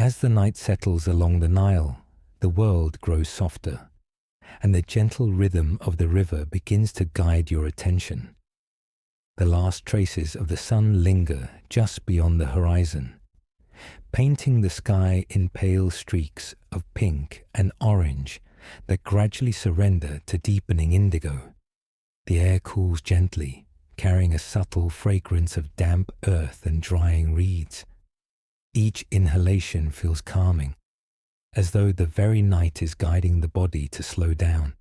As the night settles along the Nile, the world grows softer, and the gentle rhythm of the river begins to guide your attention. The last traces of the sun linger just beyond the horizon, painting the sky in pale streaks of pink and orange that gradually surrender to deepening indigo. The air cools gently, carrying a subtle fragrance of damp earth and drying reeds. Each inhalation feels calming, as though the very night is guiding the body to slow down,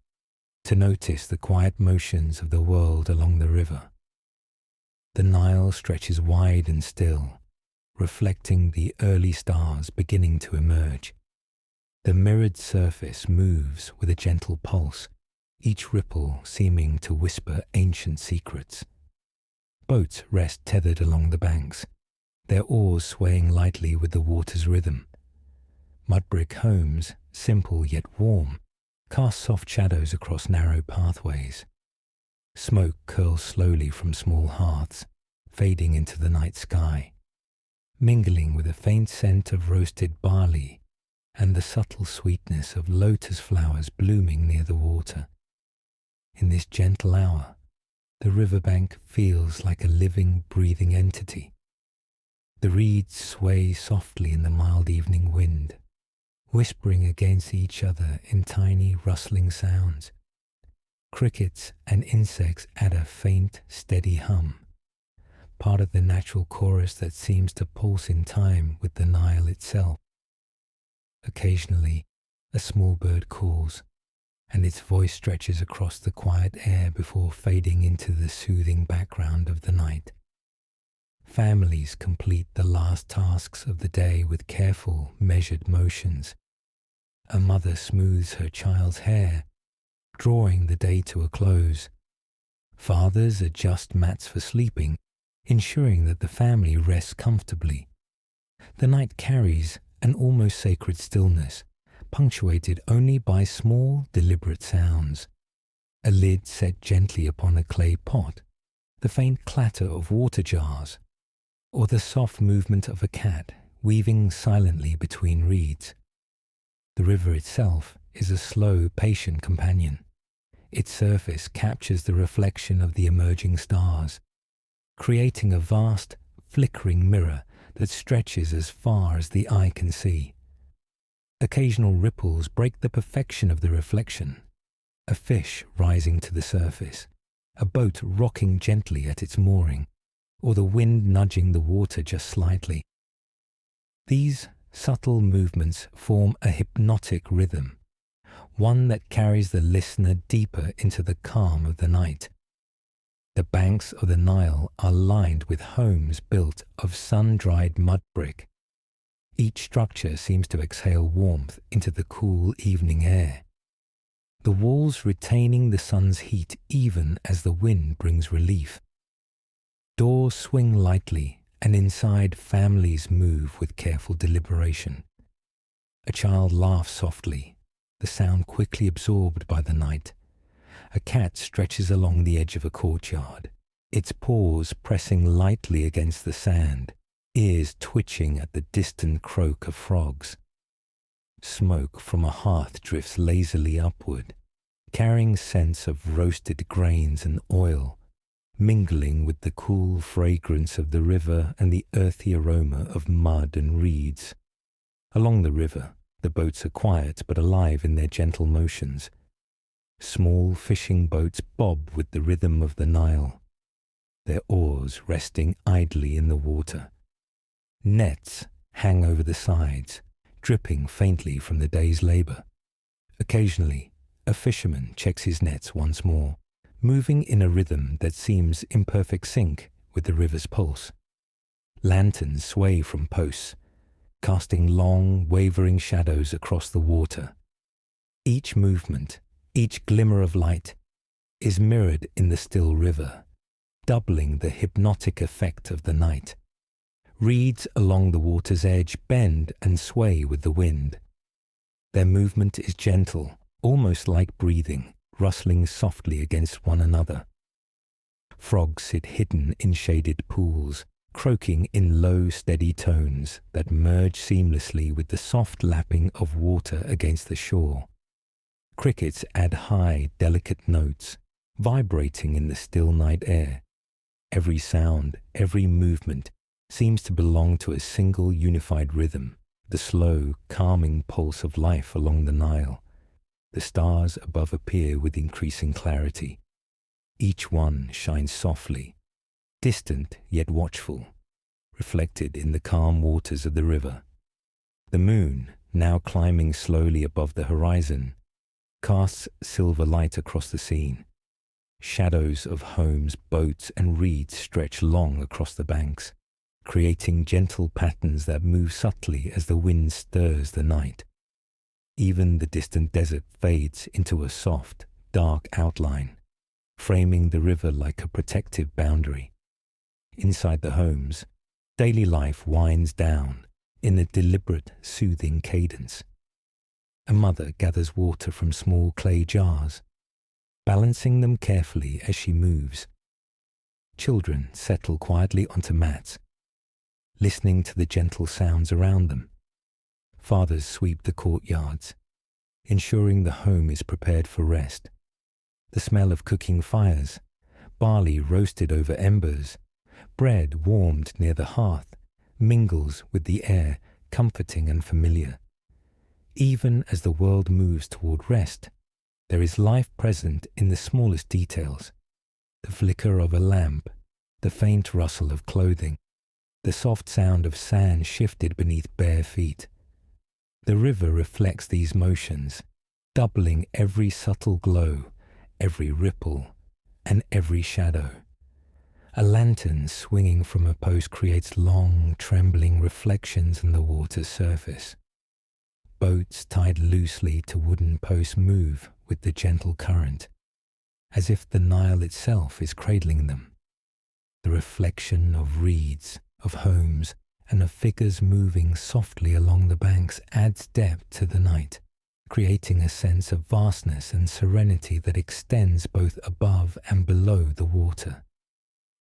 to notice the quiet motions of the world along the river. The Nile stretches wide and still, reflecting the early stars beginning to emerge. The mirrored surface moves with a gentle pulse, each ripple seeming to whisper ancient secrets. Boats rest tethered along the banks, their oars swaying lightly with the water's rhythm. Mud-brick homes, simple yet warm, cast soft shadows across narrow pathways. Smoke curls slowly from small hearths, fading into the night sky, mingling with a faint scent of roasted barley and the subtle sweetness of lotus flowers blooming near the water. In this gentle hour, the riverbank feels like a living, breathing entity. The reeds sway softly in the mild evening wind, whispering against each other in tiny, rustling sounds. Crickets and insects add a faint, steady hum, part of the natural chorus that seems to pulse in time with the Nile itself. Occasionally, a small bird calls, and its voice stretches across the quiet air before fading into the soothing background of the night. Families complete the last tasks of the day with careful, measured motions. A mother smooths her child's hair, drawing the day to a close. Fathers adjust mats for sleeping, ensuring that the family rests comfortably. The night carries an almost sacred stillness, punctuated only by small, deliberate sounds. A lid set gently upon a clay pot, the faint clatter of water jars, or the soft movement of a cat weaving silently between reeds. The river itself is a slow, patient companion. Its surface captures the reflection of the emerging stars, creating a vast, flickering mirror that stretches as far as the eye can see. Occasional ripples break the perfection of the reflection. A fish rising to the surface, a boat rocking gently at its mooring, or the wind nudging the water just slightly. These subtle movements form a hypnotic rhythm, one that carries the listener deeper into the calm of the night. The banks of the Nile are lined with homes built of sun-dried mud brick. Each structure seems to exhale warmth into the cool evening air, the walls retaining the sun's heat even as the wind brings relief. Doors swing lightly, and inside families move with careful deliberation. A child laughs softly, the sound quickly absorbed by the night. A cat stretches along the edge of a courtyard, its paws pressing lightly against the sand, ears twitching at the distant croak of frogs. Smoke from a hearth drifts lazily upward, carrying scents of roasted grains and oil, mingling with the cool fragrance of the river and the earthy aroma of mud and reeds. Along the river, the boats are quiet but alive in their gentle motions. Small fishing boats bob with the rhythm of the Nile, their oars resting idly in the water. Nets hang over the sides, dripping faintly from the day's labor. Occasionally, a fisherman checks his nets once more, moving in a rhythm that seems in perfect sync with the river's pulse. Lanterns sway from posts, casting long, wavering shadows across the water. Each movement, each glimmer of light, is mirrored in the still river, doubling the hypnotic effect of the night. Reeds along the water's edge bend and sway with the wind. Their movement is gentle, almost like breathing, rustling softly against one another. Frogs sit hidden in shaded pools, croaking in low, steady tones that merge seamlessly with the soft lapping of water against the shore. Crickets add high, delicate notes, vibrating in the still night air. Every sound, every movement seems to belong to a single unified rhythm, the slow, calming pulse of life along the Nile. The stars above appear with increasing clarity. Each one shines softly, distant yet watchful, reflected in the calm waters of the river. The moon, now climbing slowly above the horizon, casts silver light across the scene. Shadows of homes, boats, and reeds stretch long across the banks, creating gentle patterns that move subtly as the wind stirs the night. Even the distant desert fades into a soft, dark outline, framing the river like a protective boundary. Inside the homes, daily life winds down in a deliberate, soothing cadence. A mother gathers water from small clay jars, balancing them carefully as she moves. Children settle quietly onto mats, listening to the gentle sounds around them. Fathers sweep the courtyards, ensuring the home is prepared for rest. The smell of cooking fires, barley roasted over embers, bread warmed near the hearth, mingles with the air, comforting and familiar. Even as the world moves toward rest, there is life present in the smallest details. The flicker of a lamp, the faint rustle of clothing, the soft sound of sand shifted beneath bare feet. The river reflects these motions, doubling every subtle glow, every ripple, and every shadow. A lantern swinging from a post creates long, trembling reflections on the water's surface. Boats tied loosely to wooden posts move with the gentle current, as if the Nile itself is cradling them. The reflection of reeds, of homes, and of figures moving softly along the banks adds depth to the night, creating a sense of vastness and serenity that extends both above and below the water.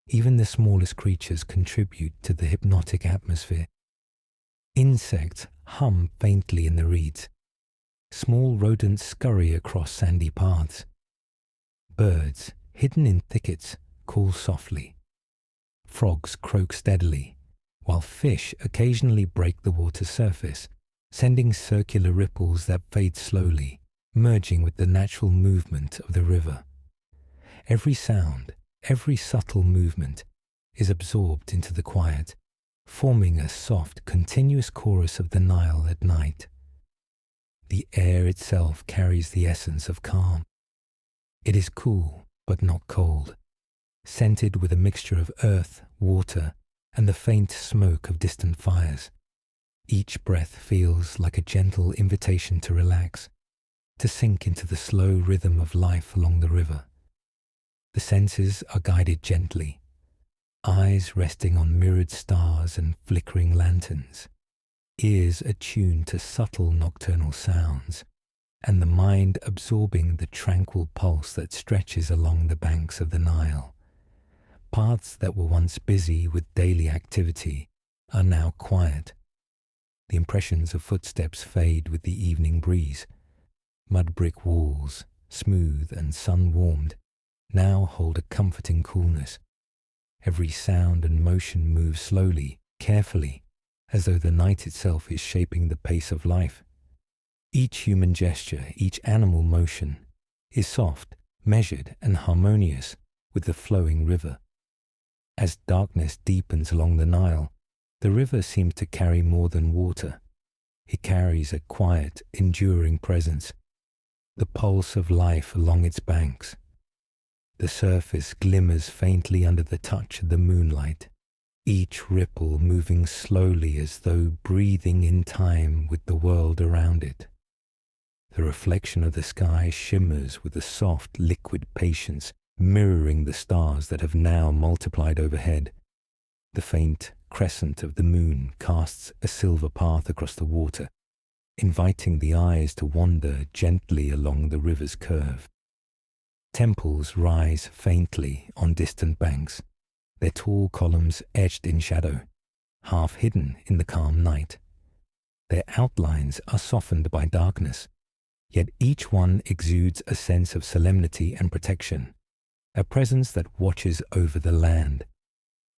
Even the smallest creatures contribute to the hypnotic atmosphere. Insects hum faintly in the reeds. Small rodents scurry across sandy paths. Birds, hidden in thickets, call softly. Frogs croak steadily, while fish occasionally break the water's surface, sending circular ripples that fade slowly, merging with the natural movement of the river. Every sound, every subtle movement is absorbed into the quiet, forming a soft, continuous chorus of the Nile at night. The air itself carries the essence of calm. It is cool, but not cold, scented with a mixture of earth, water, and the faint smoke of distant fires. Each breath feels like a gentle invitation to relax, to sink into the slow rhythm of life along the river. The senses are guided gently, eyes resting on mirrored stars and flickering lanterns, ears attuned to subtle nocturnal sounds, and the mind absorbing the tranquil pulse that stretches along the banks of the Nile. Paths that were once busy with daily activity are now quiet. The impressions of footsteps fade with the evening breeze. Mud brick walls, smooth and sun-warmed, now hold a comforting coolness. Every sound and motion moves slowly, carefully, as though the night itself is shaping the pace of life. Each human gesture, each animal motion, is soft, measured, and harmonious with the flowing river. As darkness deepens along the Nile, the river seems to carry more than water. It carries a quiet, enduring presence, the pulse of life along its banks. The surface glimmers faintly under the touch of the moonlight, each ripple moving slowly as though breathing in time with the world around it. The reflection of the sky shimmers with a soft, liquid patience, mirroring the stars that have now multiplied overhead. The faint crescent of the moon casts a silver path across the water, inviting the eyes to wander gently along the river's curve. Temples rise faintly on distant banks, their tall columns etched in shadow, half hidden in the calm night. Their outlines are softened by darkness, yet each one exudes a sense of solemnity and protection, a presence that watches over the land.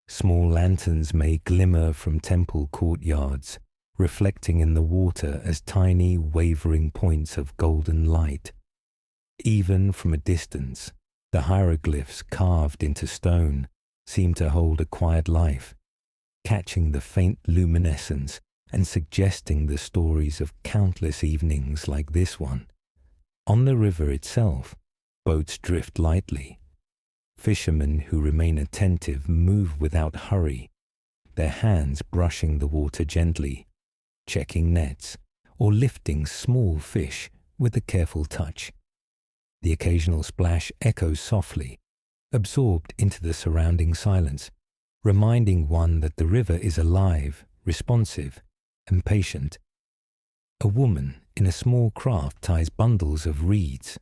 Small lanterns may glimmer from temple courtyards, reflecting in the water as tiny wavering points of golden light. Even from a distance, the hieroglyphs carved into stone seem to hold a quiet life, catching the faint luminescence and suggesting the stories of countless evenings like this one. On the river itself, boats drift lightly. Fishermen who remain attentive move without hurry, their hands brushing the water gently, checking nets, or lifting small fish with a careful touch. The occasional splash echoes softly, absorbed into the surrounding silence, reminding one that the river is alive, responsive, and patient. A woman in a small craft ties bundles of reeds,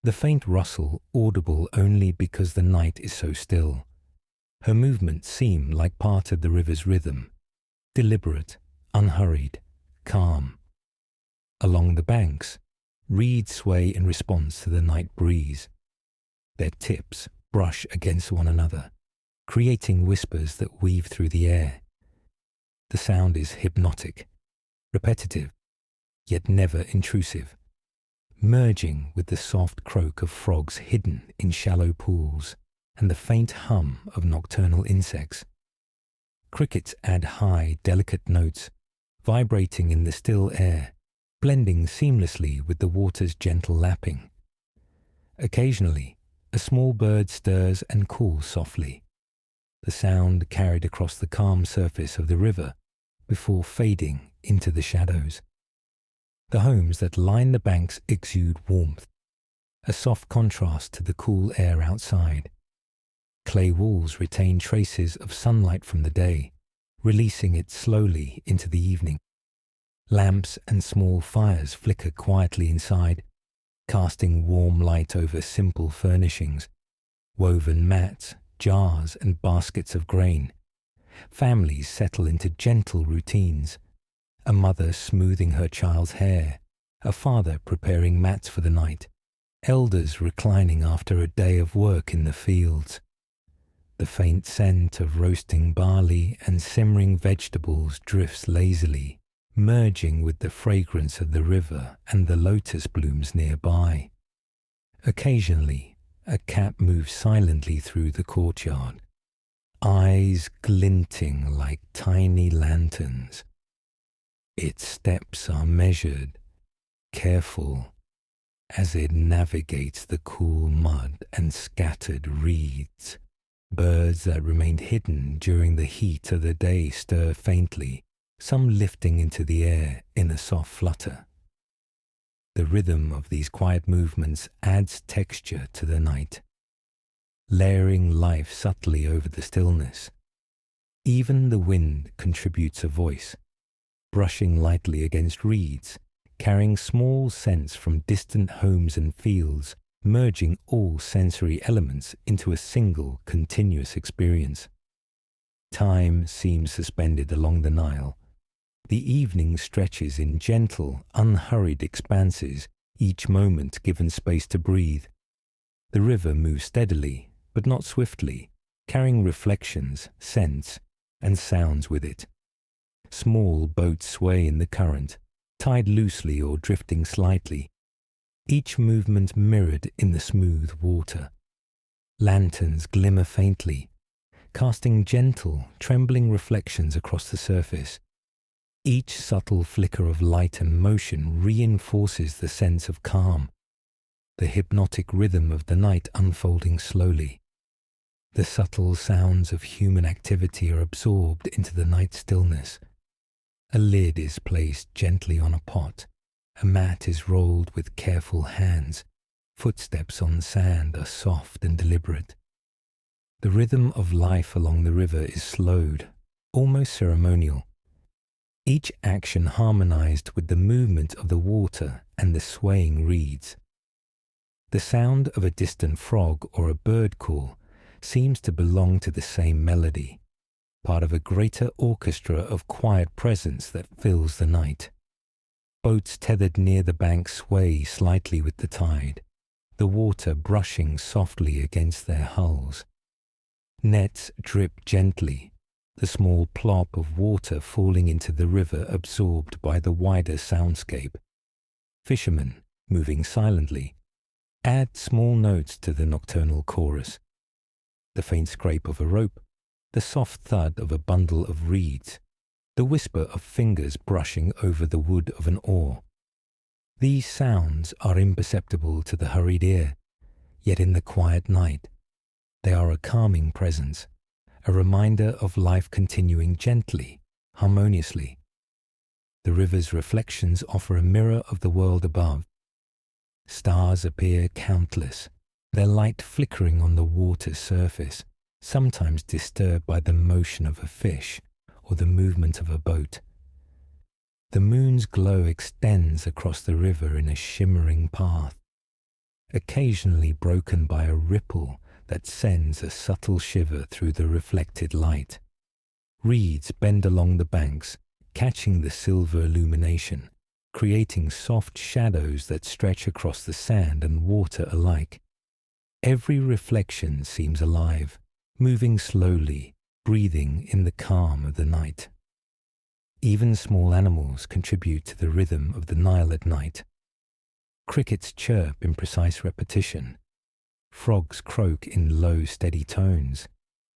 the faint rustle audible only because the night is so still. Her movements seem like part of the river's rhythm, deliberate, unhurried, calm. Along the banks, reeds sway in response to the night breeze. Their tips brush against one another, creating whispers that weave through the air. The sound is hypnotic, repetitive, yet never intrusive, merging with the soft croak of frogs hidden in shallow pools and the faint hum of nocturnal insects. Crickets add high, delicate notes, vibrating in the still air, blending seamlessly with the water's gentle lapping. Occasionally, a small bird stirs and calls softly, the sound carried across the calm surface of the river before fading into the shadows. The homes that line the banks exude warmth, a soft contrast to the cool air outside. Clay walls retain traces of sunlight from the day, releasing it slowly into the evening. Lamps and small fires flicker quietly inside, casting warm light over simple furnishings, woven mats, jars, and baskets of grain. Families settle into gentle routines, a mother smoothing her child's hair, a father preparing mats for the night, elders reclining after a day of work in the fields. The faint scent of roasting barley and simmering vegetables drifts lazily, merging with the fragrance of the river and the lotus blooms nearby. Occasionally, a cat moves silently through the courtyard, eyes glinting like tiny lanterns. Its steps are measured, careful, as it navigates the cool mud and scattered reeds. Birds that remained hidden during the heat of the day stir faintly, some lifting into the air in a soft flutter. The rhythm of these quiet movements adds texture to the night, layering life subtly over the stillness. Even the wind contributes a voice, brushing lightly against reeds, carrying small scents from distant homes and fields, merging all sensory elements into a single continuous experience. Time seems suspended along the Nile. The evening stretches in gentle, unhurried expanses, each moment given space to breathe. The river moves steadily, but not swiftly, carrying reflections, scents, and sounds with it. Small boats sway in the current, tied loosely or drifting slightly, each movement mirrored in the smooth water. Lanterns glimmer faintly, casting gentle, trembling reflections across the surface. Each subtle flicker of light and motion reinforces the sense of calm, the hypnotic rhythm of the night unfolding slowly. The subtle sounds of human activity are absorbed into the night stillness. A lid is placed gently on a pot. A mat is rolled with careful hands. Footsteps on sand are soft and deliberate. The rhythm of life along the river is slowed, almost ceremonial. Each action harmonized with the movement of the water and the swaying reeds. The sound of a distant frog or a bird call seems to belong to the same melody, part of a greater orchestra of quiet presence that fills the night. Boats tethered near the bank sway slightly with the tide, the water brushing softly against their hulls. Nets drip gently, the small plop of water falling into the river absorbed by the wider soundscape. Fishermen, moving silently, add small notes to the nocturnal chorus. The faint scrape of a rope, the soft thud of a bundle of reeds, the whisper of fingers brushing over the wood of an oar. These sounds are imperceptible to the hurried ear, yet in the quiet night, they are a calming presence, a reminder of life continuing gently, harmoniously. The river's reflections offer a mirror of the world above. Stars appear countless, their light flickering on the water's surface, sometimes disturbed by the motion of a fish or the movement of a boat. The moon's glow extends across the river in a shimmering path, occasionally broken by a ripple that sends a subtle shiver through the reflected light. Reeds bend along the banks, catching the silver illumination, creating soft shadows that stretch across the sand and water alike. Every reflection seems alive, moving slowly, breathing in the calm of the night. Even small animals contribute to the rhythm of the Nile at night. Crickets chirp in precise repetition, frogs croak in low, steady tones,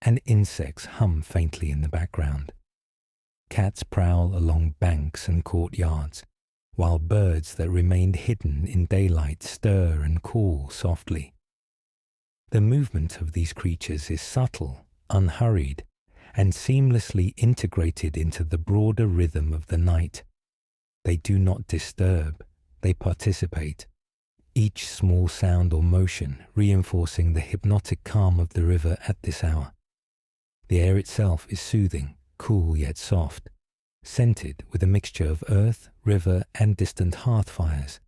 and insects hum faintly in the background. Cats prowl along banks and courtyards, while birds that remained hidden in daylight stir and call softly. The movement of these creatures is subtle, unhurried, and seamlessly integrated into the broader rhythm of the night. They do not disturb, they participate, each small sound or motion reinforcing the hypnotic calm of the river at this hour. The air itself is soothing, cool yet soft, scented with a mixture of earth, river, and distant hearth fires.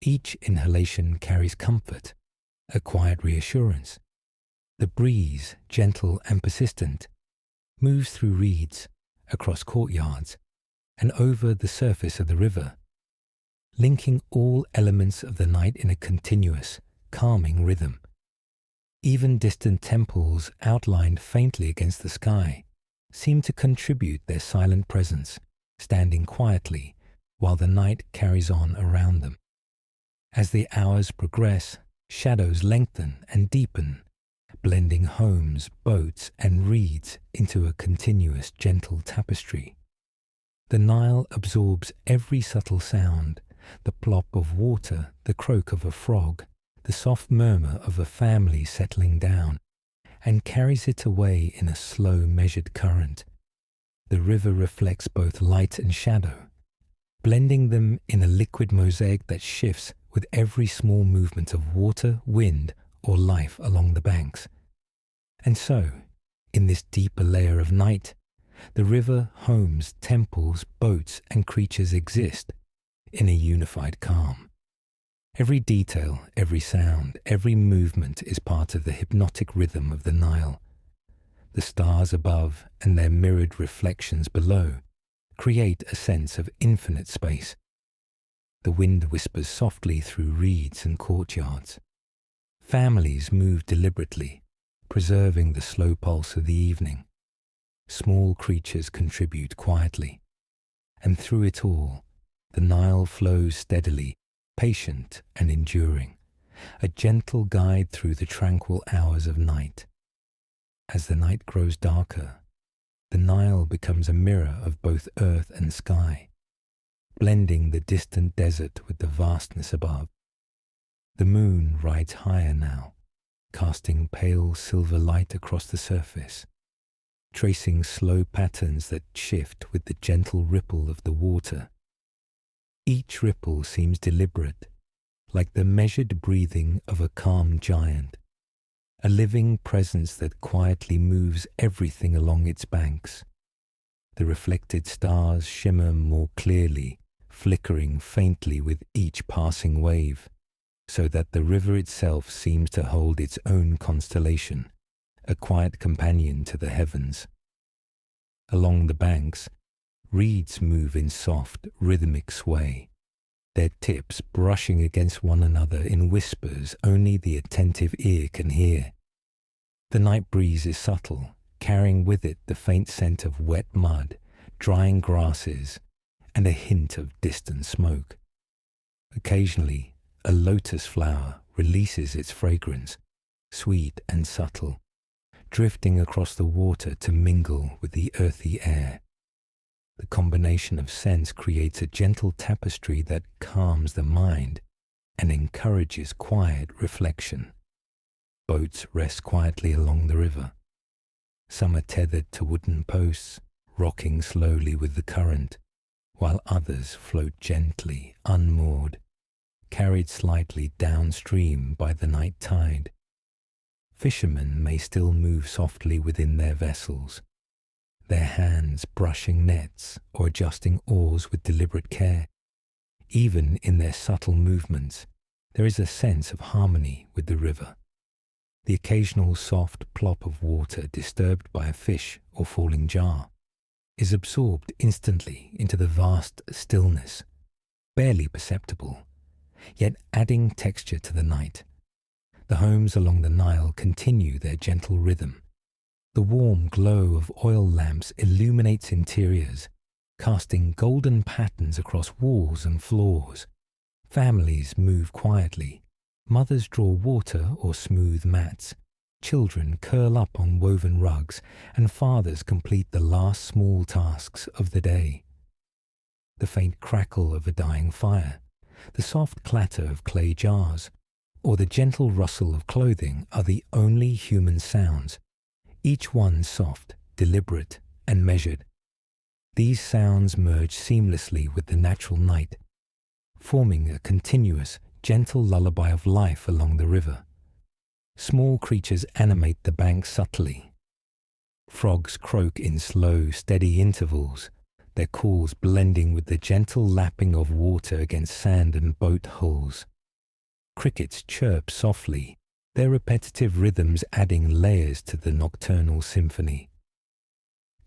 Each inhalation carries comfort, a quiet reassurance. The breeze, gentle and persistent, moves through reeds, across courtyards, and over the surface of the river, linking all elements of the night in a continuous, calming rhythm. Even distant temples outlined faintly against the sky seem to contribute their silent presence, standing quietly while the night carries on around them. As the hours progress, shadows lengthen and deepen, blending homes, boats, and reeds into a continuous gentle tapestry. The Nile absorbs every subtle sound, the plop of water, the croak of a frog, the soft murmur of a family settling down, and carries it away in a slow, measured current. The river reflects both light and shadow, blending them in a liquid mosaic that shifts with every small movement of water, wind, or life along the banks. And so, in this deeper layer of night, the river, homes, temples, boats, and creatures exist in a unified calm. Every detail, every sound, every movement is part of the hypnotic rhythm of the Nile. The stars above and their mirrored reflections below create a sense of infinite space. The wind whispers softly through reeds and courtyards. Families move deliberately, preserving the slow pulse of the evening. Small creatures contribute quietly, and through it all, the Nile flows steadily, patient and enduring, a gentle guide through the tranquil hours of night. As the night grows darker, the Nile becomes a mirror of both earth and sky, blending the distant desert with the vastness above. The moon rides higher now, casting pale silver light across the surface, tracing slow patterns that shift with the gentle ripple of the water. Each ripple seems deliberate, like the measured breathing of a calm giant, a living presence that quietly moves everything along its banks. The reflected stars shimmer more clearly, flickering faintly with each passing wave, so that the river itself seems to hold its own constellation, a quiet companion to the heavens. Along the banks, reeds move in soft, rhythmic sway, their tips brushing against one another in whispers only the attentive ear can hear. The night breeze is subtle, carrying with it the faint scent of wet mud, drying grasses, and a hint of distant smoke. Occasionally, a lotus flower releases its fragrance, sweet and subtle, drifting across the water to mingle with the earthy air. The combination of scents creates a gentle tapestry that calms the mind and encourages quiet reflection. Boats rest quietly along the river. Some are tethered to wooden posts, rocking slowly with the current, while others float gently, unmoored, carried slightly downstream by the night tide. Fishermen may still move softly within their vessels, their hands brushing nets or adjusting oars with deliberate care. Even in their subtle movements, there is a sense of harmony with the river. The occasional soft plop of water disturbed by a fish or falling jar is absorbed instantly into the vast stillness, barely perceptible, yet adding texture to the night. The homes along the Nile continue their gentle rhythm. The warm glow of oil lamps illuminates interiors, casting golden patterns across walls and floors. Families move quietly. Mothers draw water or smooth mats. Children curl up on woven rugs, and fathers complete the last small tasks of the day. The faint crackle of a dying fire, the soft clatter of clay jars, or the gentle rustle of clothing are the only human sounds, each one soft, deliberate, and measured. These sounds merge seamlessly with the natural night, forming a continuous, gentle lullaby of life along the river. Small creatures animate the banks subtly. Frogs croak in slow, steady intervals, their calls blending with the gentle lapping of water against sand and boat hulls. Crickets chirp softly, their repetitive rhythms adding layers to the nocturnal symphony.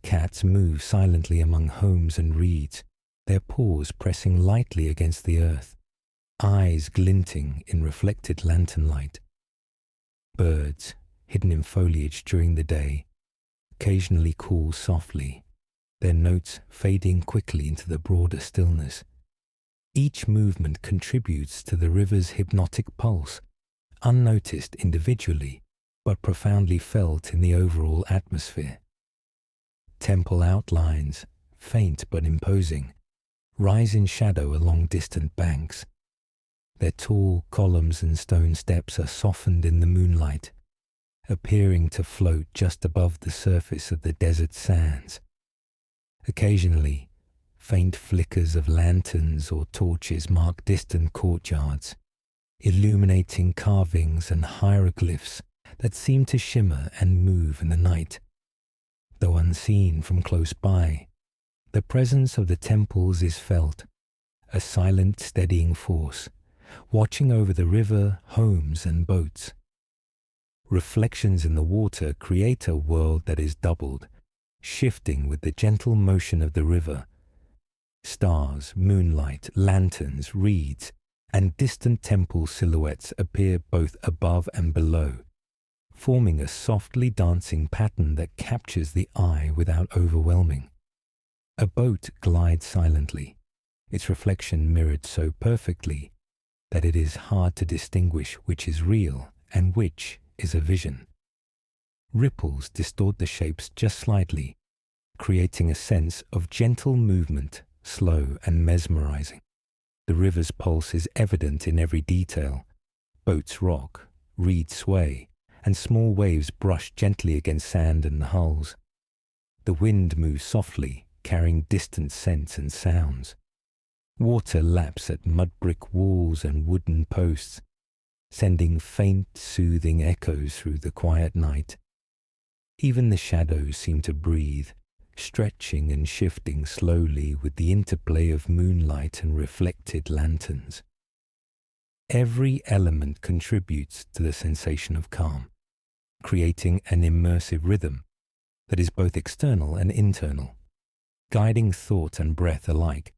Cats move silently among homes and reeds, their paws pressing lightly against the earth, eyes glinting in reflected lantern light. Birds, hidden in foliage during the day, occasionally call softly, their notes fading quickly into the broader stillness. Each movement contributes to the river's hypnotic pulse, unnoticed individually, but profoundly felt in the overall atmosphere. Temple outlines, faint but imposing, rise in shadow along distant banks. Their tall columns and stone steps are softened in the moonlight, appearing to float just above the surface of the desert sands. Occasionally, faint flickers of lanterns or torches mark distant courtyards, illuminating carvings and hieroglyphs that seem to shimmer and move in the night. Though unseen from close by, the presence of the temples is felt, a silent, steadying force, watching over the river, homes, and boats. Reflections in the water create a world that is doubled, shifting with the gentle motion of the river. Stars, moonlight, lanterns, reeds, and distant temple silhouettes appear both above and below, forming a softly dancing pattern that captures the eye without overwhelming. A boat glides silently, its reflection mirrored so perfectly that it is hard to distinguish which is real and which is a vision. Ripples distort the shapes just slightly, creating a sense of gentle movement, slow and mesmerizing. The river's pulse is evident in every detail. Boats rock, reeds sway, and small waves brush gently against sand and hulls. The wind moves softly, carrying distant scents and sounds. Water laps at mud brick walls and wooden posts, sending faint, soothing echoes through the quiet night. Even the shadows seem to breathe, stretching and shifting slowly with the interplay of moonlight and reflected lanterns. Every element contributes to the sensation of calm. creating an immersive rhythm that is both external and internal, guiding thought and breath alike.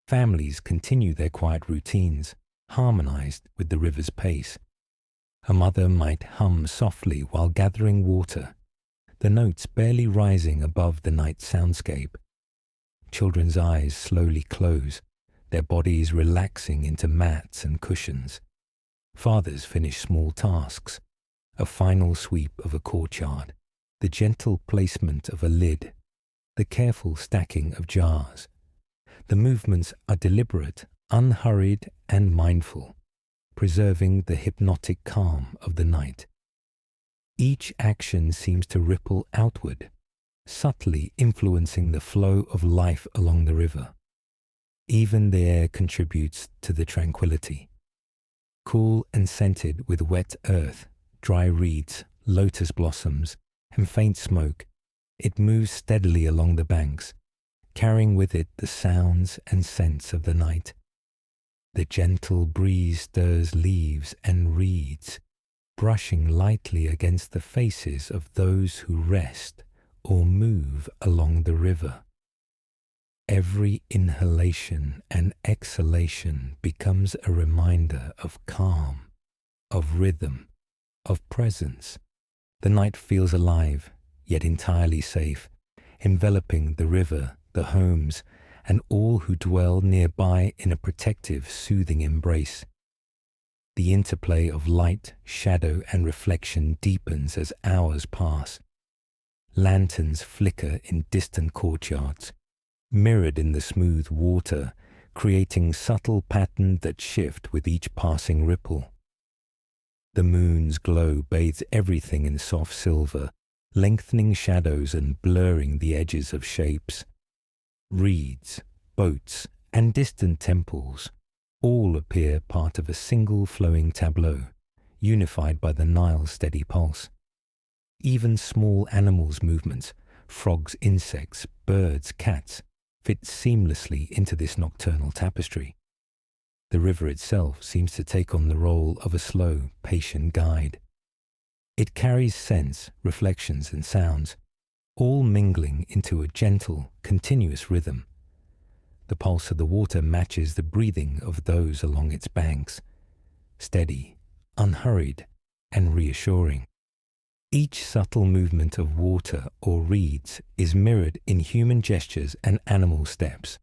Families continue their quiet routines, harmonized with the river's pace. A mother might hum softly while gathering water, the notes barely rising above the night soundscape. Children's eyes slowly close, their bodies relaxing into mats and cushions. Fathers finish small tasks, a final sweep of a courtyard, the gentle placement of a lid, the careful stacking of jars. The movements are deliberate, unhurried, and mindful, preserving the hypnotic calm of the night. Each action seems to ripple outward, subtly influencing the flow of life along the river. Even the air contributes to the tranquility. Cool and scented with wet earth, dry reeds, lotus blossoms, and faint smoke, it moves steadily along the banks, carrying with it the sounds and scents of the night. The gentle breeze stirs leaves and reeds, brushing lightly against the faces of those who rest or move along the river. Every inhalation and exhalation becomes a reminder of calm, of rhythm, of presence. The night feels alive, yet entirely safe, enveloping the river, the homes, and all who dwell nearby in a protective, soothing embrace. The interplay of light, shadow, and reflection deepens as hours pass. Lanterns flicker in distant courtyards, mirrored in the smooth water, creating subtle patterns that shift with each passing ripple. The moon's glow bathes everything in soft silver, lengthening shadows and blurring the edges of shapes. Reeds, boats, and distant temples all appear part of a single flowing tableau, unified by the Nile's steady pulse. Even small animals' movements, frogs, insects, birds, cats, fit seamlessly into this nocturnal tapestry. The river itself seems to take on the role of a slow, patient guide. It carries scents, reflections, and sounds, all mingling into a gentle, continuous rhythm. The pulse of the water matches the breathing of those along its banks, steady, unhurried, and reassuring. Each subtle movement of water or reeds is mirrored in human gestures and animal steps,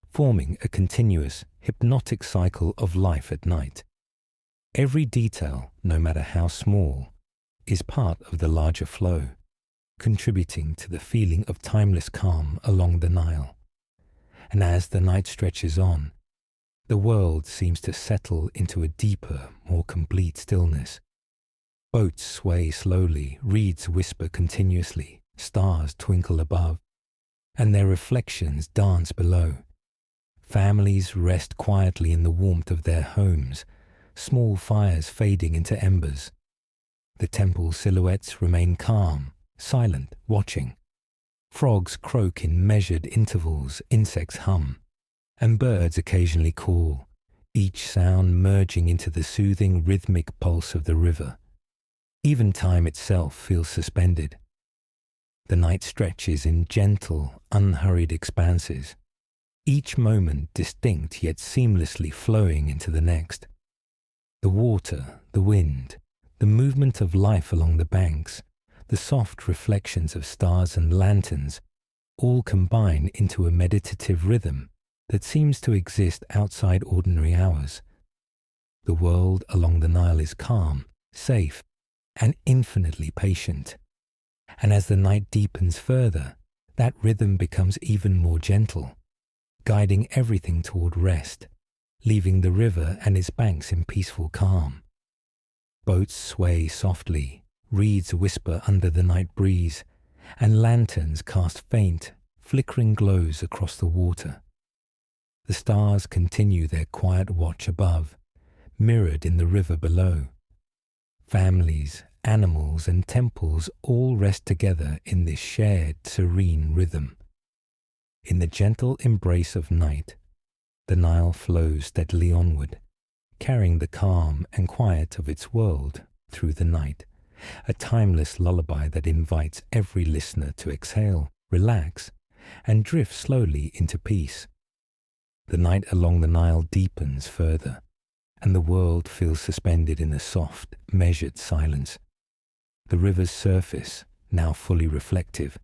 forming a continuous, hypnotic cycle of life at night. Every detail, no matter how small, is part of the larger flow, contributing to the feeling of timeless calm along the Nile. And as the night stretches on, the world seems to settle into a deeper, more complete stillness. Boats sway slowly, reeds whisper continuously, stars twinkle above, and their reflections dance below. Families rest quietly in the warmth of their homes, small fires fading into embers. The temple silhouettes remain calm, silent, watching. Frogs croak in measured intervals, insects hum, and birds occasionally call, each sound merging into the soothing rhythmic pulse of the river. Even time itself feels suspended. The night stretches in gentle, unhurried expanses, each moment distinct yet seamlessly flowing into the next. The water, the wind, the movement of life along the banks, the soft reflections of stars and lanterns, all combine into a meditative rhythm that seems to exist outside ordinary hours. The world along the Nile is calm, safe, and infinitely patient. And as the night deepens further, that rhythm becomes even more gentle, guiding everything toward rest, leaving the river and its banks in peaceful calm. Boats sway softly, reeds whisper under the night breeze, and lanterns cast faint, flickering glows across the water. The stars continue their quiet watch above, mirrored in the river below. Families, animals, and temples all rest together in this shared, serene rhythm. In the gentle embrace of night, the Nile flows steadily onward, carrying the calm and quiet of its world through the night, a timeless lullaby that invites every listener to exhale, relax, and drift slowly into peace. The night along the Nile deepens further, and the world feels suspended in a soft, measured silence. The river's surface, now fully reflective,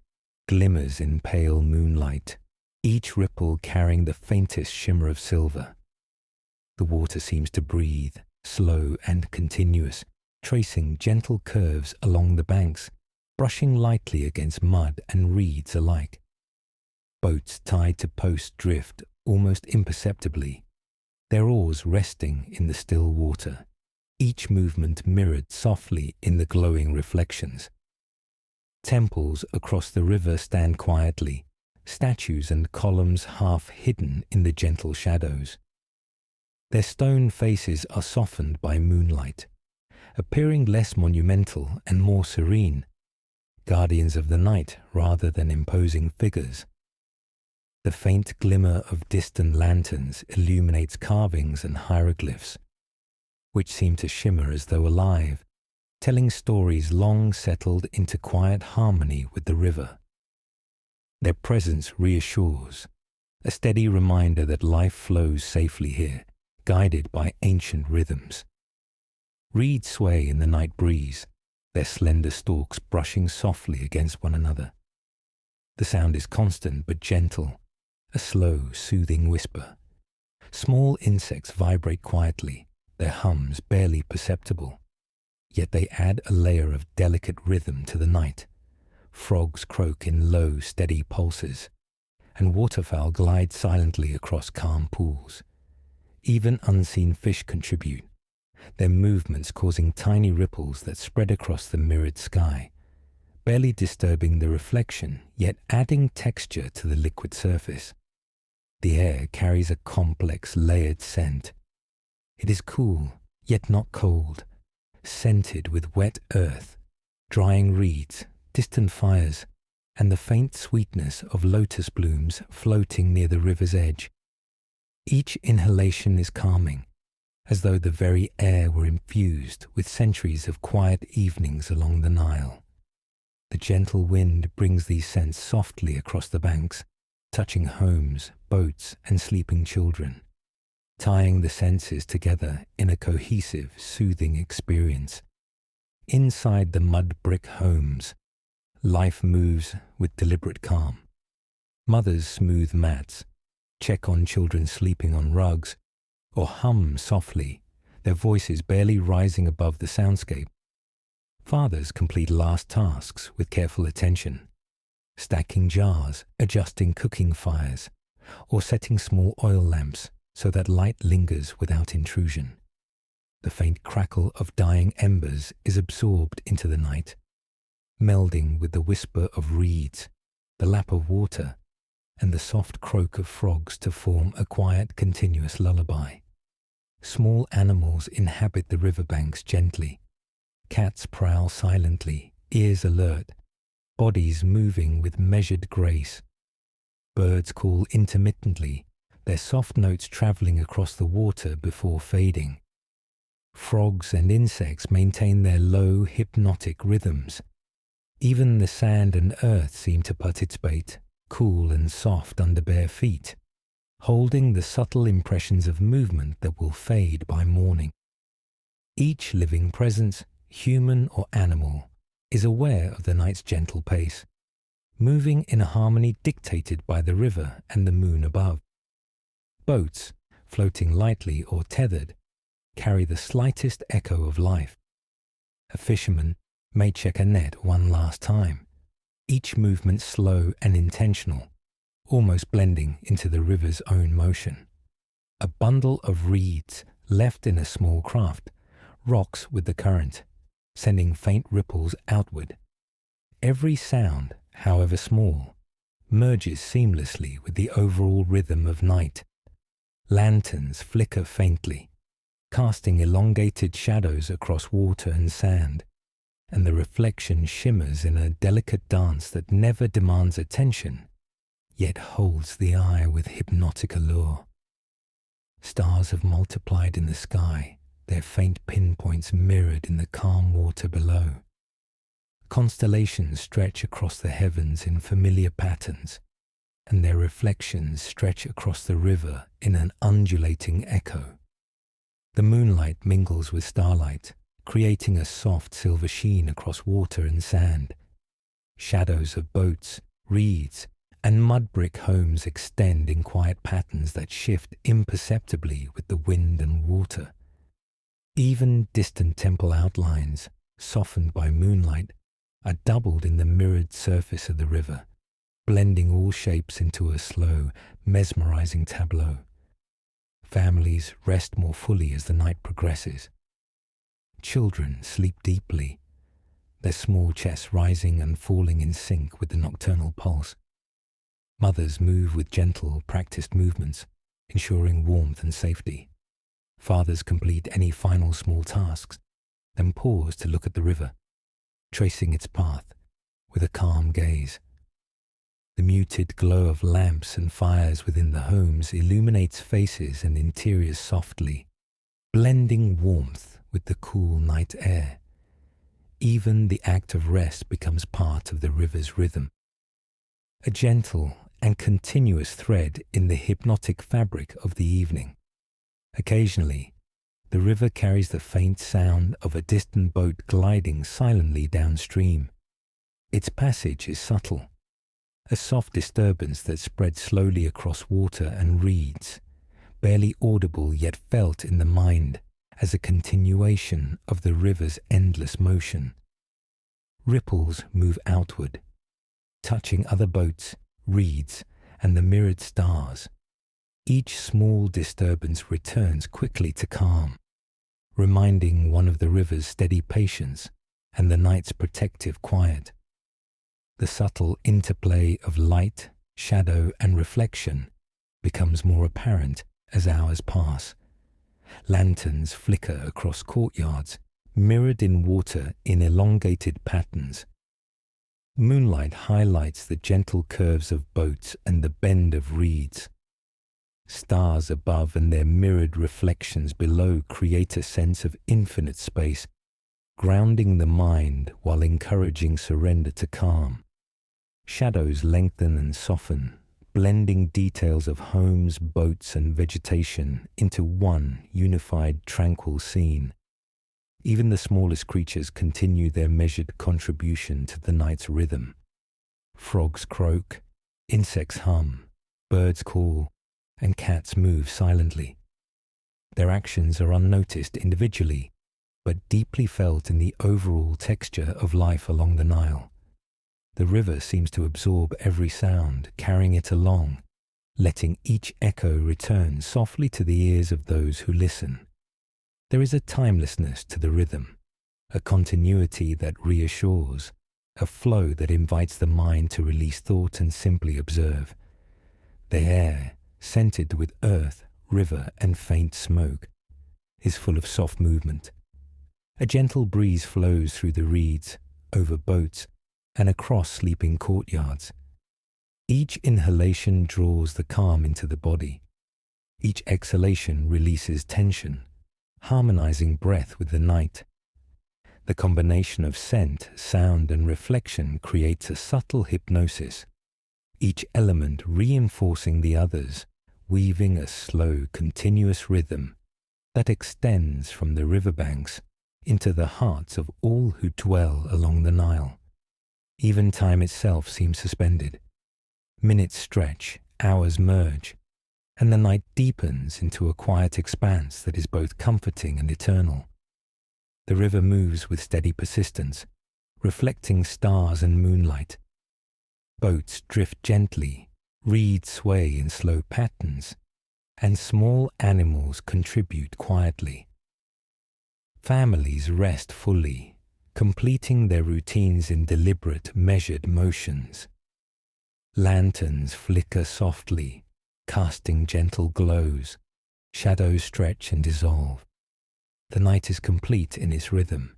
glimmers in pale moonlight, each ripple carrying the faintest shimmer of silver. The water seems to breathe, slow and continuous, tracing gentle curves along the banks, brushing lightly against mud and reeds alike. Boats tied to posts drift almost imperceptibly, their oars resting in the still water, each movement mirrored softly in the glowing reflections. Temples across the river stand quietly, statues and columns half hidden in the gentle shadows. Their stone faces are softened by moonlight, appearing less monumental and more serene, guardians of the night rather than imposing figures. The faint glimmer of distant lanterns illuminates carvings and hieroglyphs, which seem to shimmer as though alive, telling stories long settled into quiet harmony with the river. Their presence reassures, a steady reminder that life flows safely here, guided by ancient rhythms. Reeds sway in the night breeze, their slender stalks brushing softly against one another. The sound is constant but gentle, a slow, soothing whisper. Small insects vibrate quietly, their hums barely perceptible, yet they add a layer of delicate rhythm to the night. Frogs croak in low, steady pulses, and waterfowl glide silently across calm pools. Even unseen fish contribute, their movements causing tiny ripples that spread across the mirrored sky, barely disturbing the reflection, yet adding texture to the liquid surface. The air carries a complex, layered scent. It is cool, yet not cold, scented with wet earth, drying reeds, distant fires, and the faint sweetness of lotus blooms floating near the river's edge. Each inhalation is calming, as though the very air were infused with centuries of quiet evenings along the Nile. The gentle wind brings these scents softly across the banks, touching homes, boats, and sleeping children, tying the senses together in a cohesive, soothing experience. Inside the mud brick homes, life moves with deliberate calm. Mothers smooth mats, check on children sleeping on rugs, or hum softly, their voices barely rising above the soundscape. Fathers complete last tasks with careful attention, stacking jars, adjusting cooking fires, or setting small oil lamps so that light lingers without intrusion. The faint crackle of dying embers is absorbed into the night, melding with the whisper of reeds, the lap of water, and the soft croak of frogs to form a quiet, continuous lullaby. Small animals inhabit the riverbanks gently. Cats prowl silently, ears alert, bodies moving with measured grace. Birds call intermittently, their soft notes traveling across the water before fading. Frogs and insects maintain their low, hypnotic rhythms. Even the sand and earth seem to participate, cool and soft under bare feet, holding the subtle impressions of movement that will fade by morning. Each living presence, human or animal, is aware of the night's gentle pace, moving in a harmony dictated by the river and the moon above. Boats, floating lightly or tethered, carry the slightest echo of life. A fisherman may check a net one last time, each movement slow and intentional, almost blending into the river's own motion. A bundle of reeds left in a small craft rocks with the current, sending faint ripples outward. Every sound, however small, merges seamlessly with the overall rhythm of night. Lanterns flicker faintly, casting elongated shadows across water and sand, and the reflection shimmers in a delicate dance that never demands attention, yet holds the eye with hypnotic allure. Stars have multiplied in the sky, their faint pinpoints mirrored in the calm water below. Constellations stretch across the heavens in familiar patterns, and their reflections stretch across the river in an undulating echo. The moonlight mingles with starlight, creating a soft silver sheen across water and sand. Shadows of boats, reeds, and mud brick homes extend in quiet patterns that shift imperceptibly with the wind and water. Even distant temple outlines, softened by moonlight, are doubled in the mirrored surface of the river, blending all shapes into a slow, mesmerizing tableau. Families rest more fully as the night progresses. Children sleep deeply, their small chests rising and falling in sync with the nocturnal pulse. Mothers move with gentle, practiced movements, ensuring warmth and safety. Fathers complete any final small tasks, then pause to look at the river, tracing its path with a calm gaze. The muted glow of lamps and fires within the homes illuminates faces and interiors softly, blending warmth with the cool night air. Even the act of rest becomes part of the river's rhythm, a gentle and continuous thread in the hypnotic fabric of the evening. Occasionally, the river carries the faint sound of a distant boat gliding silently downstream. Its passage is subtle, a soft disturbance that spreads slowly across water and reeds, barely audible yet felt in the mind as a continuation of the river's endless motion. Ripples move outward, touching other boats, reeds, and the mirrored stars. Each small disturbance returns quickly to calm, reminding one of the river's steady patience and the night's protective quiet. The subtle interplay of light, shadow, and reflection becomes more apparent as hours pass. Lanterns flicker across courtyards, mirrored in water in elongated patterns. Moonlight highlights the gentle curves of boats and the bend of reeds. Stars above and their mirrored reflections below create a sense of infinite space, grounding the mind while encouraging surrender to calm. Shadows lengthen and soften, blending details of homes, boats, and vegetation into one unified, tranquil scene. Even the smallest creatures continue their measured contribution to the night's rhythm. Frogs croak, insects hum, birds call, and cats move silently. Their actions are unnoticed individually, but deeply felt in the overall texture of life along the Nile. The river seems to absorb every sound, carrying it along, letting each echo return softly to the ears of those who listen. There is a timelessness to the rhythm, a continuity that reassures, a flow that invites the mind to release thought and simply observe. The air, scented with earth, river, and faint smoke, is full of soft movement. A gentle breeze flows through the reeds, over boats, and across sleeping courtyards. Each inhalation draws the calm into the body. Each exhalation releases tension, harmonizing breath with the night. The combination of scent, sound, and reflection creates a subtle hypnosis, each element reinforcing the others, weaving a slow, continuous rhythm that extends from the riverbanks into the hearts of all who dwell along the Nile. Even time itself seems suspended. Minutes stretch, hours merge, and the night deepens into a quiet expanse that is both comforting and eternal. The river moves with steady persistence, reflecting stars and moonlight. Boats drift gently, reeds sway in slow patterns, and small animals contribute quietly. Families rest fully, completing their routines in deliberate, measured motions. Lanterns flicker softly, casting gentle glows. Shadows stretch and dissolve. The night is complete in its rhythm,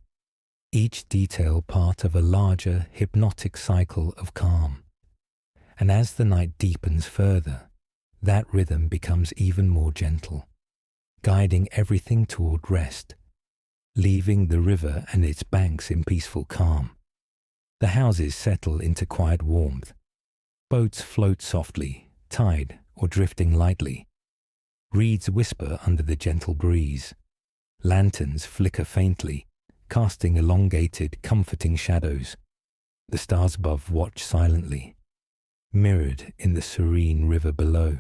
each detail part of a larger, hypnotic cycle of calm. And as the night deepens further, that rhythm becomes even more gentle, guiding everything toward rest, leaving the river and its banks in peaceful calm. The houses settle into quiet warmth. Boats float softly, tied or drifting lightly. Reeds whisper under the gentle breeze. Lanterns flicker faintly, casting elongated, comforting shadows. The stars above watch silently, mirrored in the serene river below.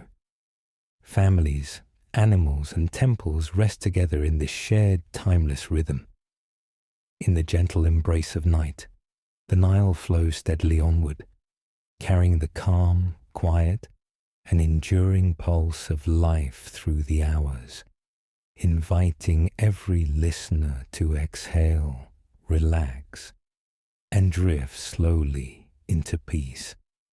Families, animals, and temples rest together in this shared, timeless rhythm. In the gentle embrace of night, the Nile flows steadily onward, carrying the calm, quiet, and enduring pulse of life through the hours, inviting every listener to exhale, relax, and drift slowly into peace.